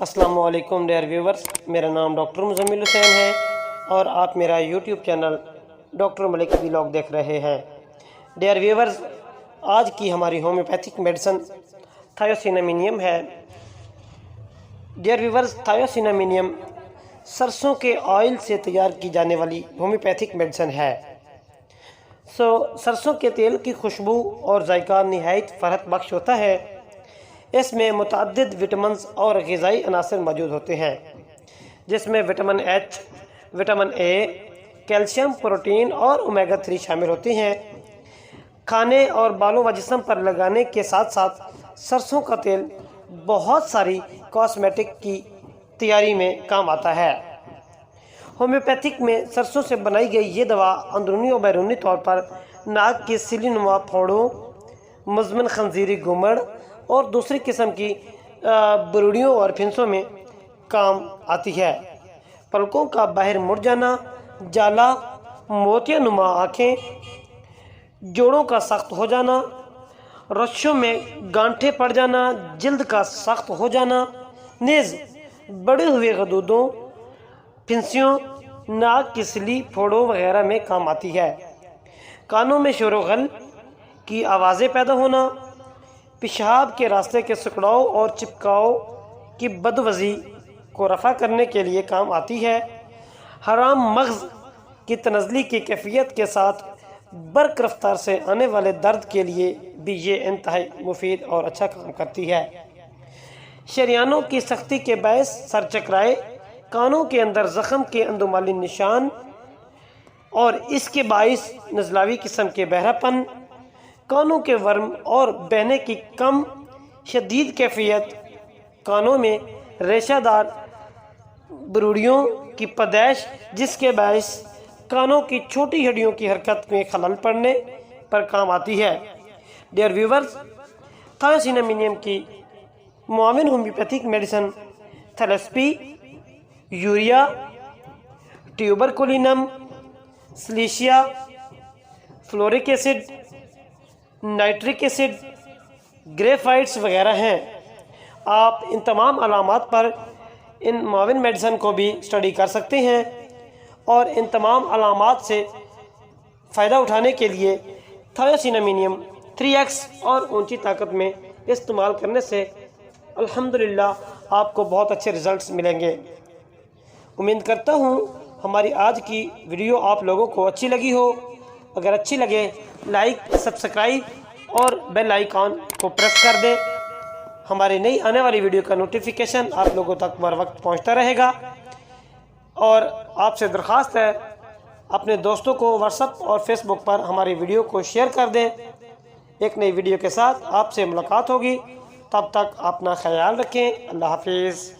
السلام علیکم dear viewers, میرا نام ڈاکٹر مزمل حسین ہے اور آپ میرا یوٹیوب چینل ڈاکٹر ملک ولاگ دیکھ رہے ہیں۔ ڈیئر ویورز، آج کی ہماری ہومیوپیتھک میڈیسن تھائیوسینامینیم ہے۔ ڈیئر ویورز، تھائیوسینامینیم سرسوں کے آئل سے تیار کی جانے والی ہومیوپیتھک میڈیسن ہے۔ سرسوں کے تیل کی خوشبو اور ذائقہ نہایت فرحت بخش ہوتا ہے۔ اس میں متعدد وٹامنز اور غذائی عناصر موجود ہوتے ہیں، جس میں vitamin H, vitamin A, calcium, protein اور اومیگا 3 شامل ہوتے ہیں۔ کھانے اور بالوں و جسم پر لگانے کے ساتھ ساتھ سرسوں کا تیل بہت ساری کاسمیٹک کی تیاری میں کام آتا ہے۔ ہومیوپیتھک میں سرسوں سے بنائی گئی یہ دوا اندرونی و بیرونی طور پر ناک کی سلی نما پھوڑوں، مزمن خنزیری گمڑ اور دوسری قسم کی بروڑیوں اور پھنسوں میں کام آتی ہے۔ پلکوں کا باہر مڑ جانا، جالا، موتیا نما آنکھیں، جوڑوں کا سخت ہو جانا، رشوں میں گانٹھیں پڑ جانا، جلد کا سخت ہو جانا، نیز بڑے ہوئے غدودوں، پھنسیوں، ناک کی سلی پھوڑوں وغیرہ میں کام آتی ہے۔ کانوں میں شور و غل کی آوازیں پیدا ہونا، پیشاب کے راستے کے سکڑاؤ اور چپکاؤ کی بدوزی کو رفع کرنے کے لیے کام آتی ہے۔ حرام مغز کی تنزلی کی کیفیت کے ساتھ برق رفتار سے آنے والے درد کے لیے بھی یہ انتہائی مفید اور اچھا کام کرتی ہے۔ شریانوں کی سختی کے باعث سر چکرائے، کانوں کے اندر زخم کے اندومالی نشان اور اس کے باعث نزلاوی قسم کے بہرا پن، کانوں کے ورم اور بہنے کی کم شدید کیفیت، کانوں میں ریشہ دار بروڑیوں کی پیدائش جس کے باعث کانوں کی چھوٹی ہڈیوں کی حرکت میں خلل پڑنے پر کام آتی ہے۔ ڈیئر ویورز، تھائیوسینامینیم کی معاون homeopathic medicine thlaspi, urea, tuberculinum, silicea, fluoric acid, nitric acid, graphites وغیرہ ہیں۔ آپ ان تمام علامات پر ان معاون میڈیسن کو بھی اسٹڈی کر سکتے ہیں اور ان تمام علامات سے فائدہ اٹھانے کے لیے تھائیوسینامینیم 3x اور اونچی طاقت میں استعمال کرنے سے الحمدللہ آپ کو بہت اچھے ریزلٹس ملیں گے۔ امید کرتا ہوں ہماری آج کی ویڈیو آپ لوگوں کو اچھی لگی ہو۔ اگر اچھی لگے لائک، سبسکرائب اور بیل آئیکن کو پریس کر دیں۔ ہماری نئی آنے والی ویڈیو کا نوٹیفیکیشن آپ لوگوں تک بر وقت پہنچتا رہے گا، اور آپ سے درخواست ہے اپنے دوستوں کو واٹس ایپ اور فیس بک پر ہماری ویڈیو کو شیئر کر دیں۔ ایک نئی ویڈیو کے ساتھ آپ سے ملاقات ہوگی، تب تک اپنا خیال رکھیں۔ اللہ حافظ۔